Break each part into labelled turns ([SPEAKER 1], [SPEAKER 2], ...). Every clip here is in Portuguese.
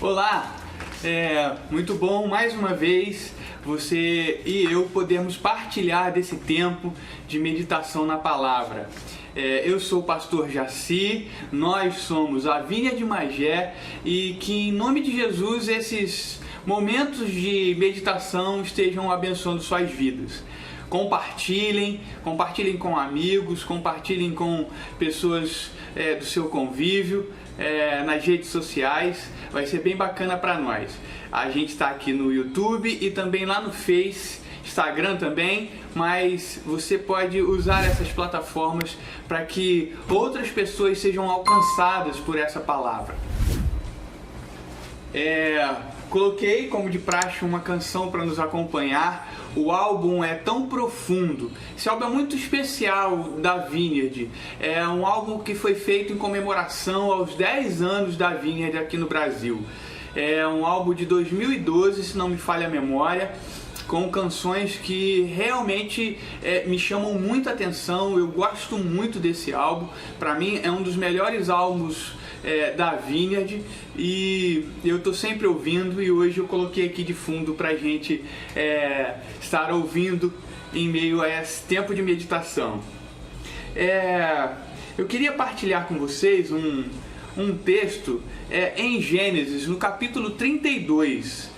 [SPEAKER 1] Olá, muito bom mais uma vez você e eu podermos partilhar desse tempo de meditação na palavra. Eu sou o pastor Jaci, nós somos a Vinha de Magé e que em nome de Jesus esses momentos de meditação estejam abençoando suas vidas. Compartilhem com amigos, compartilhem com pessoas do seu convívio, nas redes sociais, vai ser bem bacana para nós. A gente está aqui no YouTube e também lá no Face, Instagram também, mas você pode usar essas plataformas para que outras pessoas sejam alcançadas por essa palavra. Coloquei, como de praxe, uma canção para nos acompanhar. O álbum é tão profundo. Esse álbum é muito especial da Vineyard. É um álbum que foi feito em comemoração aos 10 anos da Vineyard aqui no Brasil. É um álbum de 2012, se não me falha a memória, com canções que realmente me chamam muita atenção. Eu gosto muito desse álbum. Para mim é um dos melhores álbuns da Vineyard e eu estou sempre ouvindo, e hoje eu coloquei aqui de fundo para a gente estar ouvindo em meio a esse tempo de meditação. Eu queria partilhar com vocês um texto em Gênesis, no capítulo 32,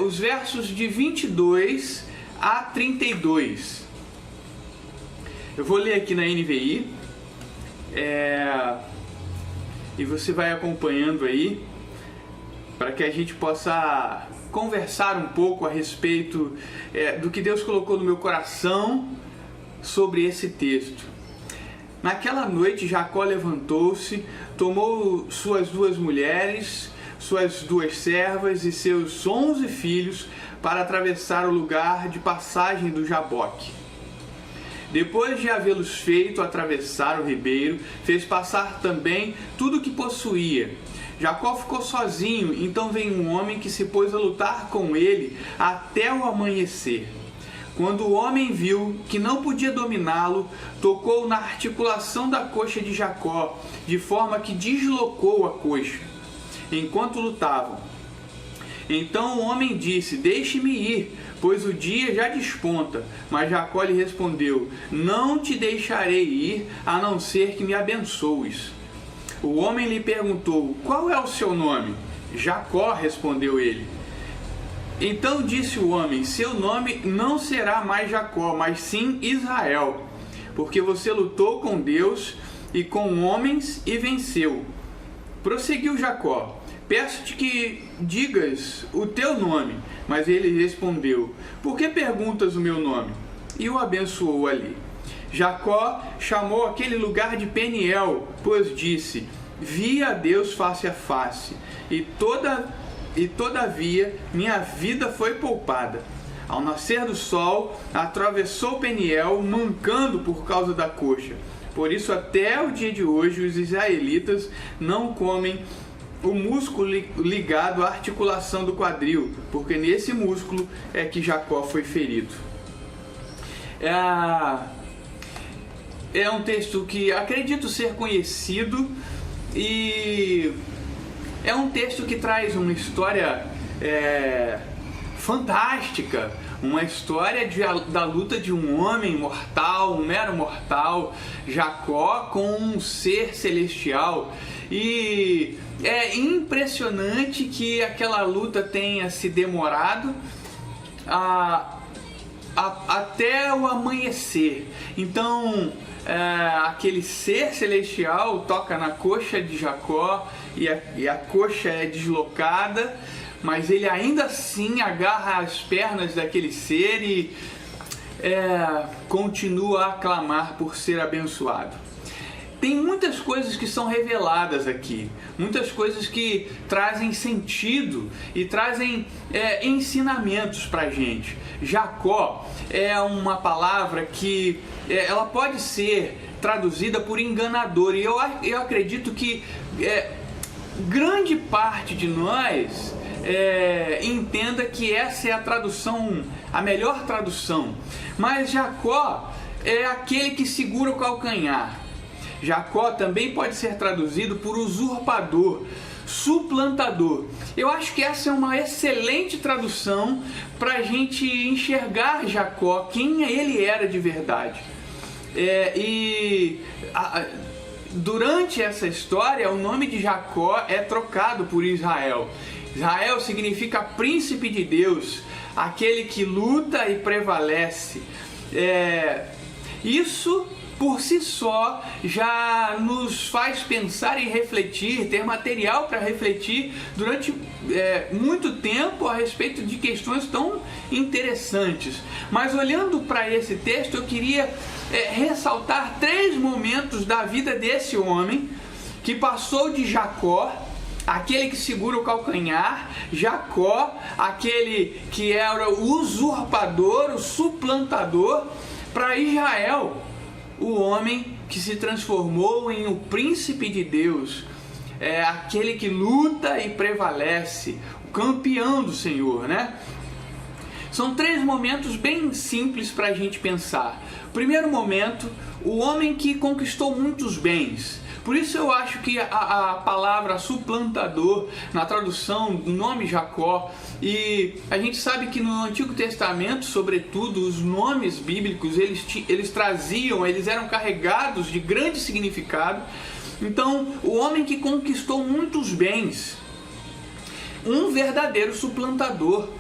[SPEAKER 1] os versos de 22 a 32. Eu vou ler aqui na NVI, e você vai acompanhando aí, para que a gente possa conversar um pouco a respeito do que Deus colocou no meu coração sobre esse texto. Naquela noite, Jacó levantou-se, tomou suas 2 mulheres, suas 2 servas e seus 11 filhos para atravessar o lugar de passagem do Jaboque. Depois de havê-los feito atravessar o ribeiro, fez passar também tudo o que possuía. Jacó ficou sozinho, então veio um homem que se pôs a lutar com ele até o amanhecer. Quando o homem viu que não podia dominá-lo, tocou na articulação da coxa de Jacó, de forma que deslocou a coxa, enquanto lutavam. Então o homem disse: "Deixe-me ir, pois o dia já desponta." Mas Jacó lhe respondeu: "Não te deixarei ir, a não ser que me abençoes." O homem lhe perguntou: "Qual é o seu nome?" "Jacó", respondeu ele. Então disse o homem: "Seu nome não será mais Jacó, mas sim Israel, porque você lutou com Deus e com homens e venceu." Prosseguiu Jacó: "Peço-te que digas o teu nome." Mas ele respondeu: "Por que perguntas o meu nome?" E o abençoou ali. Jacó chamou aquele lugar de Peniel, pois disse: "Vi a Deus face a face, e todavia minha vida foi poupada." Ao nascer do sol, atravessou Peniel, mancando por causa da coxa. Por isso, até o dia de hoje, os israelitas não comem o músculo ligado à articulação do quadril, porque nesse músculo é que Jacó foi ferido. É um texto que acredito ser conhecido, e é um texto que traz uma história fantástica, uma história da luta de um homem mortal, um mero mortal, Jacó, com um ser celestial. E é impressionante que aquela luta tenha se demorado até o amanhecer. Então, aquele ser celestial toca na coxa de Jacó e a coxa é deslocada, mas ele ainda assim agarra as pernas daquele ser e continua a clamar por ser abençoado. Tem muitas coisas que são reveladas aqui, muitas coisas que trazem sentido e trazem ensinamentos para a gente. Jacó é uma palavra que ela pode ser traduzida por enganador, e eu acredito que grande parte de nós entenda que essa é a tradução, a melhor tradução. Mas Jacó é aquele que segura o calcanhar. Jacó também pode ser traduzido por usurpador. suplantador. Eu acho que essa é uma excelente tradução para a gente enxergar Jacó, quem ele era de verdade. Durante essa história, o nome de Jacó é trocado por Israel. Israel significa príncipe de Deus, aquele que luta e prevalece. Isso por si só já nos faz pensar e refletir, ter material para refletir durante muito tempo a respeito de questões tão interessantes. Mas olhando para esse texto, eu queria ressaltar 3 momentos da vida desse homem que passou de Jacó, aquele que segura o calcanhar, Jacó, aquele que era o usurpador, o suplantador, para Israel, o homem que se transformou em o príncipe de Deus, aquele que luta e prevalece, o campeão do Senhor, né? São 3 momentos bem simples para a gente pensar. Primeiro momento, o homem que conquistou muitos bens. Por isso eu acho que a palavra suplantador, na tradução do nome Jacó, e a gente sabe que no Antigo Testamento, sobretudo, os nomes bíblicos, eles eram carregados de grande significado. Então, o homem que conquistou muitos bens, um verdadeiro suplantador.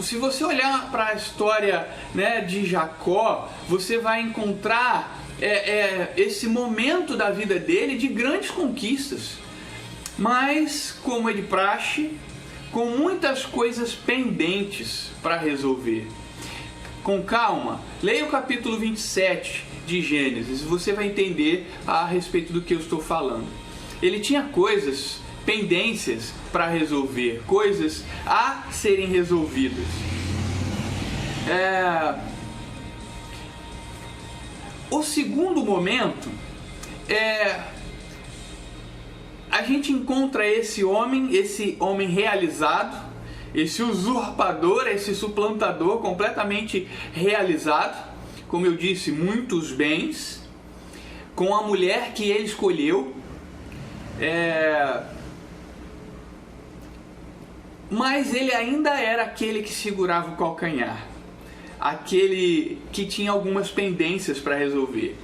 [SPEAKER 1] Se você olhar para a história, né, de Jacó, você vai encontrar esse momento da vida dele de grandes conquistas, mas, como é de praxe, com muitas coisas pendentes para resolver. Com calma, leia o capítulo 27 de Gênesis, você vai entender a respeito do que eu estou falando. Ele tinha pendências para resolver, coisas a serem resolvidas. O segundo momento a gente encontra esse homem realizado, esse usurpador, esse suplantador completamente realizado, como eu disse, muitos bens, com a mulher que ele escolheu, mas ele ainda era aquele que segurava o calcanhar, aquele que tinha algumas pendências para resolver.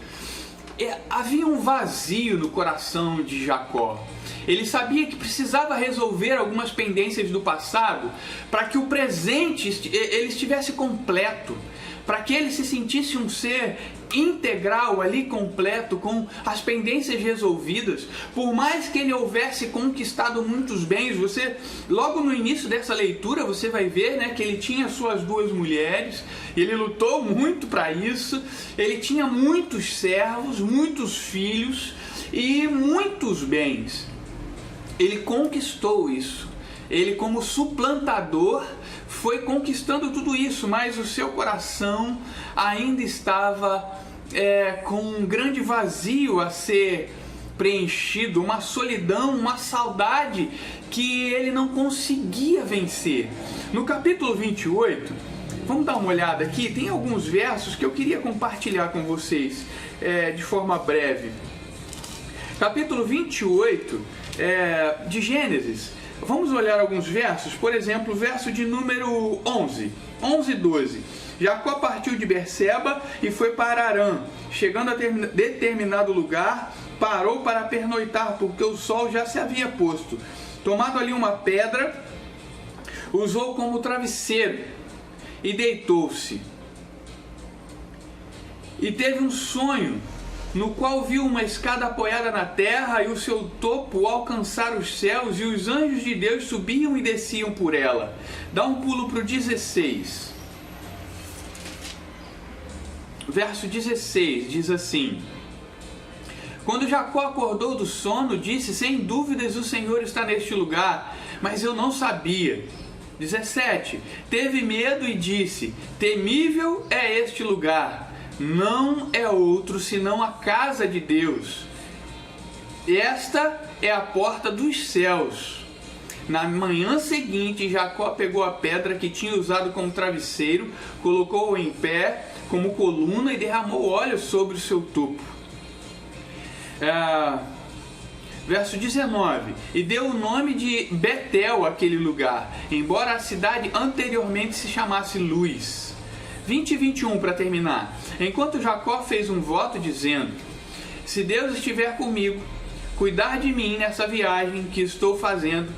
[SPEAKER 1] Havia um vazio no coração de Jacó. Ele sabia que precisava resolver algumas pendências do passado para que o presente ele estivesse completo, para que ele se sentisse um ser integral ali, completo, com as pendências resolvidas. Por mais que ele houvesse conquistado muitos bens, logo no início dessa leitura você vai ver, né, que ele tinha suas 2 mulheres, ele lutou muito para isso, ele tinha muitos servos, muitos filhos e muitos bens. Ele conquistou isso. Ele, como suplantador, foi conquistando tudo isso, mas o seu coração ainda estava com um grande vazio a ser preenchido, uma solidão, uma saudade que ele não conseguia vencer. No capítulo 28, vamos dar uma olhada aqui, tem alguns versos que eu queria compartilhar com vocês de forma breve. Capítulo 28 de Gênesis. Vamos olhar alguns versos, por exemplo, o verso de número 11 e 12. Jacó partiu de Berseba e foi para Harã. Chegando a determinado lugar, parou para pernoitar, porque o sol já se havia posto. Tomado ali uma pedra, usou como travesseiro e deitou-se. E teve um sonho, no qual viu uma escada apoiada na terra e o seu topo alcançar os céus, e os anjos de Deus subiam e desciam por ela. Dá um pulo para o 16. Verso 16 diz assim: Quando Jacó acordou do sono, disse: sem dúvidas o Senhor está neste lugar, mas eu não sabia. 17. Teve medo e disse: temível é este lugar, não é outro senão a casa de Deus. Esta é a porta dos céus. Na manhã seguinte, Jacó pegou a pedra que tinha usado como travesseiro, colocou-o em pé como coluna e derramou óleo sobre o seu topo. Verso 19, e deu o nome de Betel àquele lugar, embora a cidade anteriormente se chamasse Luz. 20 e 21 para terminar. Enquanto Jacó fez um voto dizendo: se Deus estiver comigo, cuidar de mim nessa viagem que estou fazendo,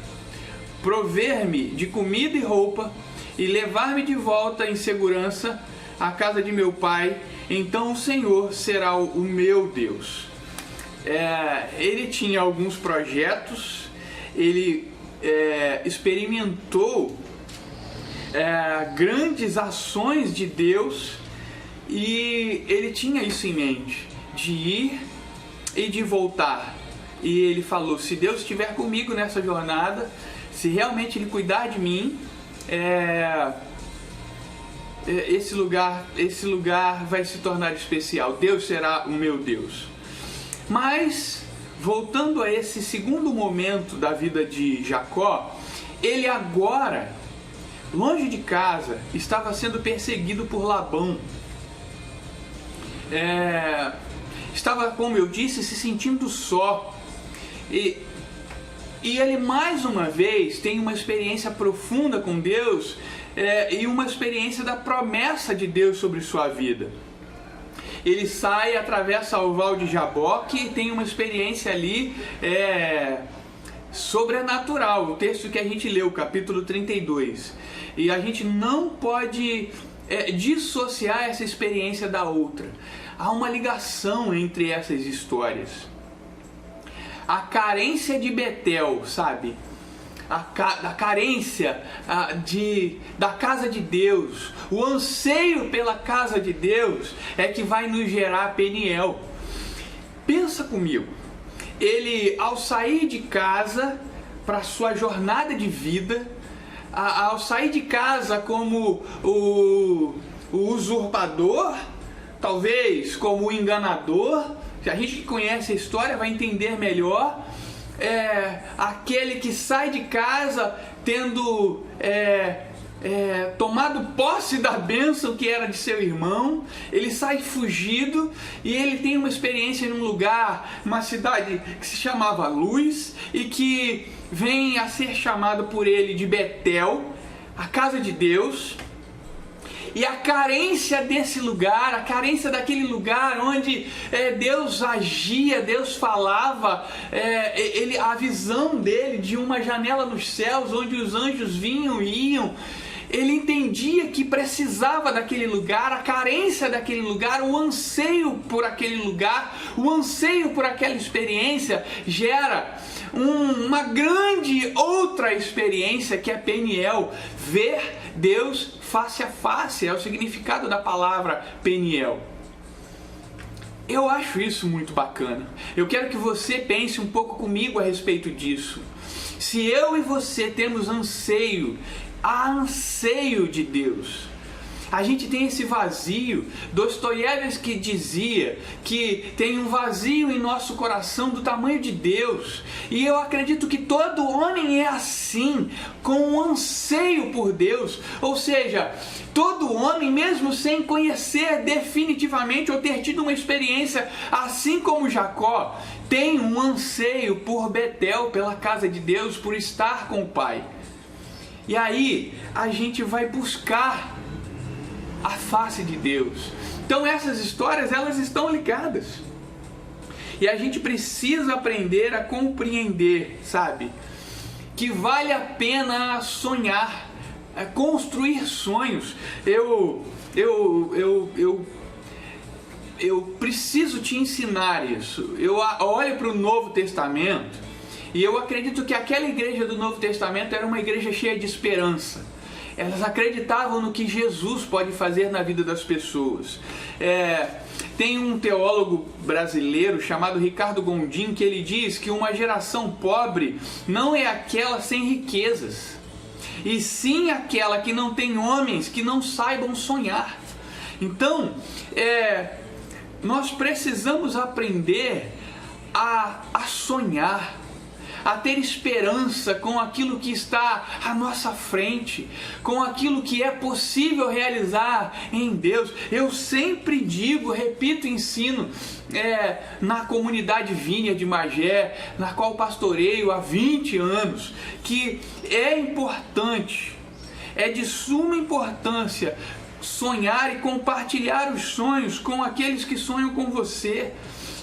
[SPEAKER 1] prover-me de comida e roupa e levar-me de volta em segurança à casa de meu pai, então o Senhor será o meu Deus. Ele tinha alguns projetos, ele experimentou grandes ações de Deus e ele tinha isso em mente, de ir e de voltar. E ele falou: se Deus estiver comigo nessa jornada, se realmente Ele cuidar de mim, esse lugar vai se tornar especial. Deus será o meu Deus. Mas, voltando a esse segundo momento da vida de Jacó, ele agora, longe de casa, estava sendo perseguido por Labão. Estava, como eu disse, se sentindo só. E ele mais uma vez tem uma experiência profunda com Deus e uma experiência da promessa de Deus sobre sua vida. Ele sai, atravessa o Val de Jaboque e tem uma experiência ali sobrenatural. O texto que a gente leu, capítulo 32. E a gente não pode dissociar essa experiência da outra. Há uma ligação entre essas histórias. A carência de Betel, sabe? A carência da casa de Deus, o anseio pela casa de Deus é que vai nos gerar Peniel. Pensa comigo, ele ao sair de casa para sua jornada de vida, ao sair de casa como o usurpador, talvez como o enganador, se a gente que conhece a história vai entender melhor, aquele que sai de casa tendo tomado posse da bênção que era de seu irmão, ele sai fugido e ele tem uma experiência num lugar, uma cidade que se chamava Luz e que vem a ser chamado por ele de Betel, a casa de Deus. E a carência desse lugar, a carência daquele lugar onde Deus agia, Deus falava, a visão dele de uma janela nos céus, onde os anjos vinham e iam, ele entendia que precisava daquele lugar, a carência daquele lugar, o anseio por aquele lugar, o anseio por aquela experiência gera uma grande outra experiência que é Peniel, ver Deus face a face, é o significado da palavra Peniel. Eu acho isso muito bacana. Eu quero que você pense um pouco comigo a respeito disso. Se eu e você temos anseio de Deus, a gente tem esse vazio. Dostoiévski dizia que tem um vazio em nosso coração do tamanho de Deus. E eu acredito que todo homem é assim, com um anseio por Deus. Ou seja, todo homem, mesmo sem conhecer definitivamente ou ter tido uma experiência assim como Jacó, tem um anseio por Betel, pela casa de Deus, por estar com o Pai. E aí a gente vai buscar a face de Deus. Então essas histórias, elas estão ligadas. E a gente precisa aprender a compreender, sabe? Que vale a pena sonhar, construir sonhos. Eu preciso te ensinar isso. Eu olho para o Novo Testamento e eu acredito que aquela igreja do Novo Testamento era uma igreja cheia de esperança. Elas acreditavam no que Jesus pode fazer na vida das pessoas. Tem um teólogo brasileiro chamado Ricardo Gondim que ele diz que uma geração pobre não é aquela sem riquezas, e sim aquela que não tem homens que não saibam sonhar. Então, nós precisamos aprender a sonhar, a ter esperança com aquilo que está à nossa frente, com aquilo que é possível realizar em Deus. Eu sempre digo, repito, ensino na comunidade Vinha de Magé, na qual pastoreio há 20 anos, que é importante, é de suma importância sonhar e compartilhar os sonhos com aqueles que sonham com você.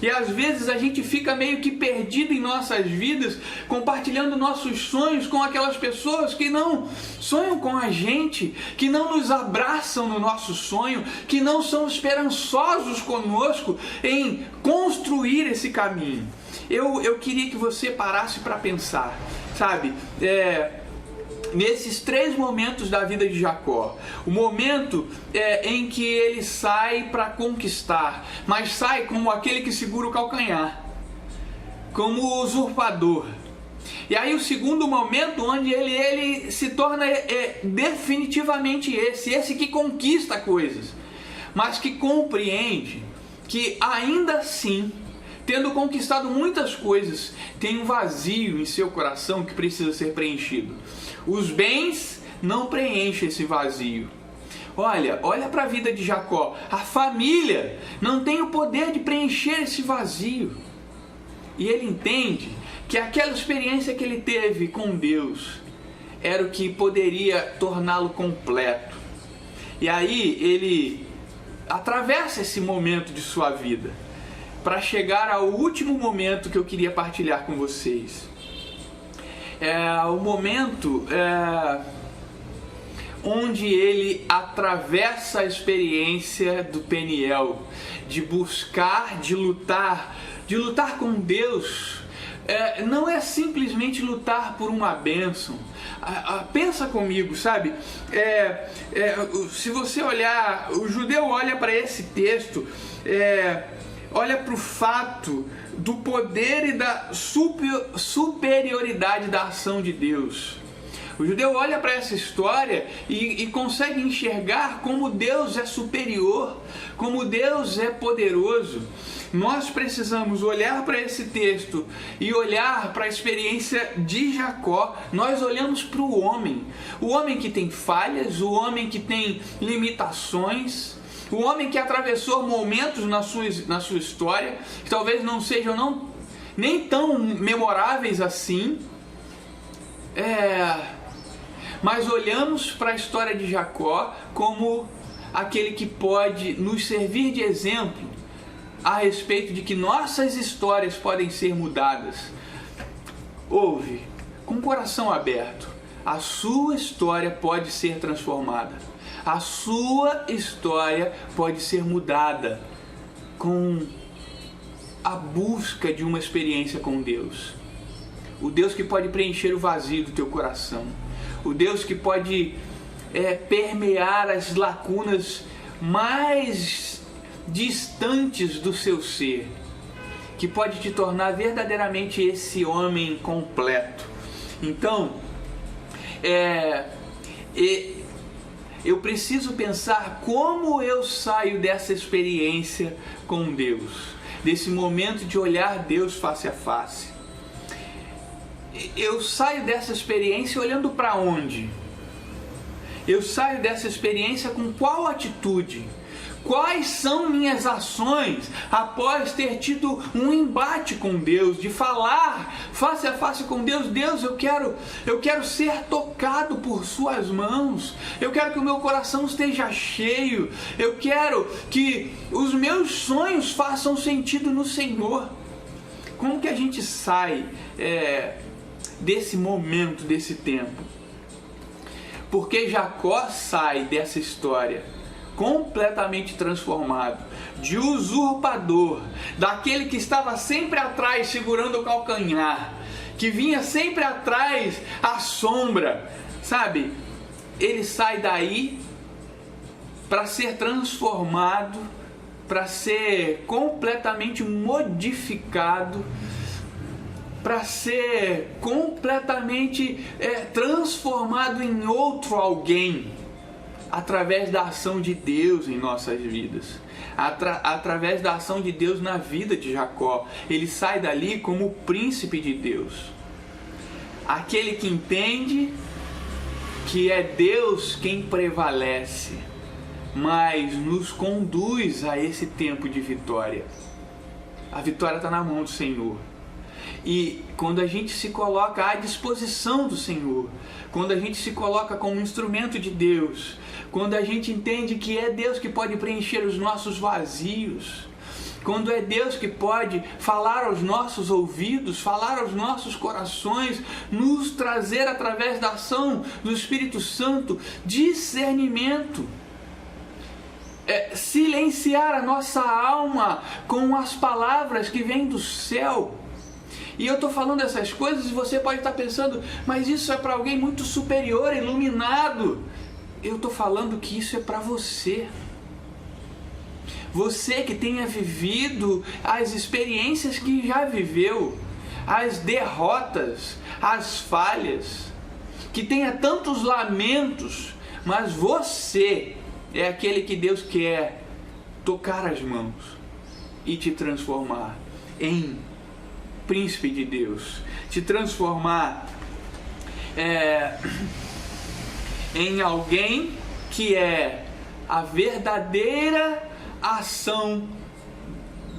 [SPEAKER 1] E às vezes a gente fica meio que perdido em nossas vidas, compartilhando nossos sonhos com aquelas pessoas que não sonham com a gente, que não nos abraçam no nosso sonho, que não são esperançosos conosco em construir esse caminho. Eu queria que você parasse para pensar, sabe? Nesses 3 momentos da vida de Jacó, o momento em que ele sai para conquistar, mas sai como aquele que segura o calcanhar, como usurpador. E aí o segundo momento onde ele se torna definitivamente esse que conquista coisas, mas que compreende que ainda assim, tendo conquistado muitas coisas, tem um vazio em seu coração que precisa ser preenchido. Os bens não preenchem esse vazio. Olha para a vida de Jacó. A família não tem o poder de preencher esse vazio. E ele entende que aquela experiência que ele teve com Deus era o que poderia torná-lo completo. E aí ele atravessa esse momento de sua vida para chegar ao último momento que eu queria partilhar com vocês. O momento onde ele atravessa a experiência do Peniel, de buscar, de lutar com Deus. Não é simplesmente lutar por uma bênção. Pensa comigo, sabe? Se você olhar, o judeu olha para esse texto, olha para o fato do poder e da superioridade da ação de Deus. O judeu olha para essa história e consegue enxergar como Deus é superior, como Deus é poderoso. Nós precisamos olhar para esse texto e olhar para a experiência de Jacó. Nós olhamos para o homem que tem falhas, o homem que tem limitações, o homem que atravessou momentos na sua história que talvez não sejam nem tão memoráveis assim. Mas olhamos para a história de Jacó como aquele que pode nos servir de exemplo a respeito de que nossas histórias podem ser mudadas. Ouve, com o coração aberto, a sua história pode ser transformada. A sua história pode ser mudada com a busca de uma experiência com Deus. O Deus que pode preencher o vazio do teu coração. O Deus que pode permear as lacunas mais distantes do seu ser. Que pode te tornar verdadeiramente esse homem completo. Então, eu preciso pensar como eu saio dessa experiência com Deus, desse momento de olhar Deus face a face. Eu saio dessa experiência olhando para onde? Eu saio dessa experiência com qual atitude? Quais são minhas ações após ter tido um embate com Deus, de falar face a face com Deus? Deus, eu quero ser tocado por suas mãos, eu quero que o meu coração esteja cheio, eu quero que os meus sonhos façam sentido no Senhor. Como que a gente sai desse momento, desse tempo? Porque Jacó sai dessa história completamente transformado, de usurpador, daquele que estava sempre atrás segurando o calcanhar, que vinha sempre atrás à sombra, sabe? Ele sai daí para ser transformado, para ser completamente modificado, para ser completamente transformado em outro alguém, através da ação de Deus em nossas vidas, através da ação de Deus na vida de Jacó. Ele sai dali como o príncipe de Deus. aquele que entende que é Deus quem prevalece, mas nos conduz a esse tempo de vitória. A vitória está na mão do Senhor. E quando a gente se coloca à disposição do Senhor, quando a gente se coloca como instrumento de Deus, quando a gente entende que é Deus que pode preencher os nossos vazios, quando é Deus que pode falar aos nossos ouvidos, falar aos nossos corações, nos trazer através da ação do Espírito Santo discernimento, silenciar a nossa alma com as palavras que vêm do céu. E eu estou falando essas coisas e você pode estar pensando, mas isso é para alguém muito superior, iluminado. Eu estou falando que isso é para você. Você que tenha vivido as experiências que já viveu, as derrotas, as falhas, que tenha tantos lamentos, mas você é aquele que Deus quer tocar as mãos e te transformar em príncipe de Deus, te transformar em alguém que é a verdadeira ação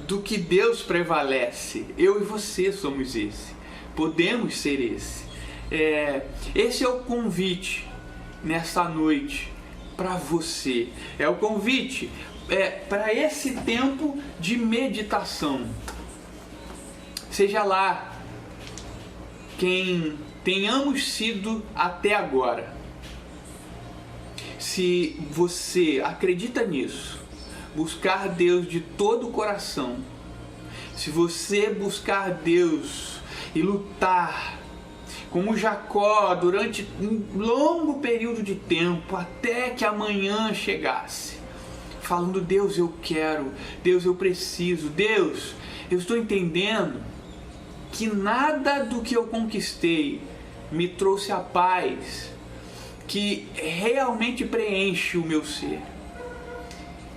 [SPEAKER 1] do que Deus prevalece. Eu e você somos esse, podemos ser esse. Esse é o convite nessa noite para você, é o convite para esse tempo de meditação. Seja lá quem tenhamos sido até agora, se você acredita nisso, buscar Deus de todo o coração, se você buscar Deus e lutar como Jacó durante um longo período de tempo, até que amanhã chegasse, falando: Deus, eu quero, Deus, eu preciso, Deus, eu estou entendendo que nada do que eu conquistei me trouxe a paz que realmente preenche o meu ser.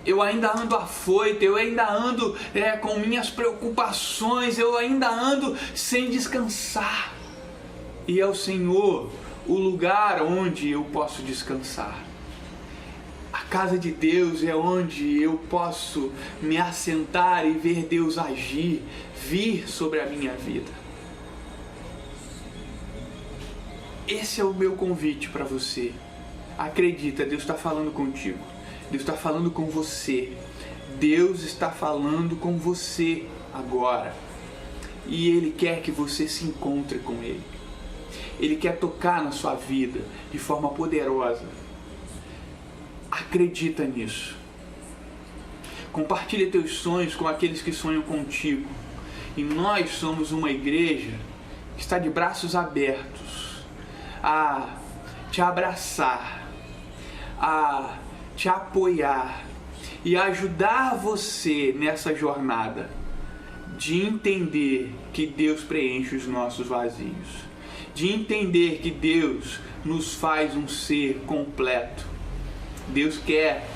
[SPEAKER 1] Eu ainda ando afoito, eu ainda ando com minhas preocupações, eu ainda ando sem descansar. E é o Senhor o lugar onde eu posso descansar. A casa de Deus é onde eu posso me assentar e ver Deus agir, vir sobre a minha vida. Esse é o meu convite para você. Acredita, Deus está falando contigo. Deus está falando com você. Deus está falando com você agora. E Ele quer que você se encontre com Ele. Ele quer tocar na sua vida de forma poderosa. Acredita nisso. Compartilha teus sonhos com aqueles que sonham contigo. E nós somos uma igreja que está de braços abertos a te abraçar, a te apoiar e ajudar você nessa jornada de entender que Deus preenche os nossos vazios, de entender que Deus nos faz um ser completo. Deus quer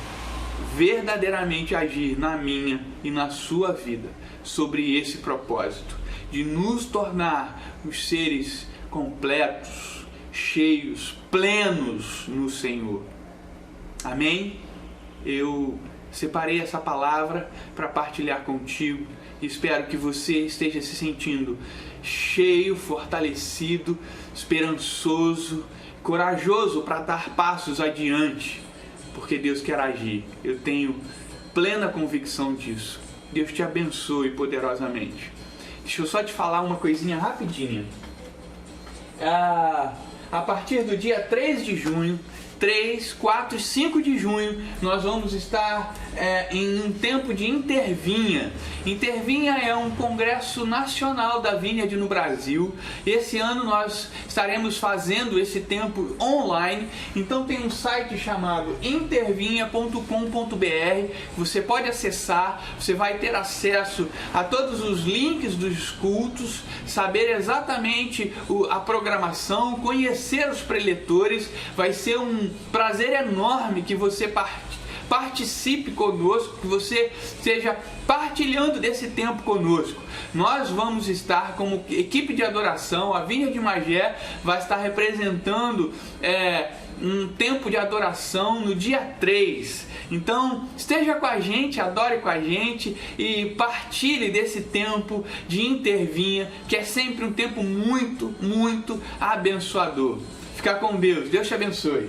[SPEAKER 1] verdadeiramente agir na minha e na sua vida sobre esse propósito de nos tornar os seres completos, cheios, plenos no Senhor. Amém? Eu separei essa palavra para partilhar contigo. Espero que você esteja se sentindo cheio, fortalecido, esperançoso, corajoso para dar passos adiante, porque Deus quer agir. Eu tenho plena convicção disso. Deus te abençoe poderosamente. Deixa eu só te falar uma coisinha rapidinha. A partir do dia 3 de junho, 3, 4 e 5 de junho, nós vamos estar em um tempo de Intervinha. Intervinha é um congresso nacional da Vineyard no Brasil. Esse ano nós estaremos fazendo esse tempo online. Então tem um site chamado intervinha.com.br. Você pode acessar, você vai ter acesso a todos os links dos cultos, saber exatamente a programação, conhecer os preletores. Vai ser um prazer enorme que você participe conosco, que você esteja partilhando desse tempo conosco. Nós vamos estar como equipe de adoração, a Vinha de Magé vai estar representando um tempo de adoração no dia 3. Então esteja com a gente, adore com a gente e partilhe desse tempo de Intervinha, que é sempre um tempo muito, muito abençoador. Fica com Deus, Deus te abençoe.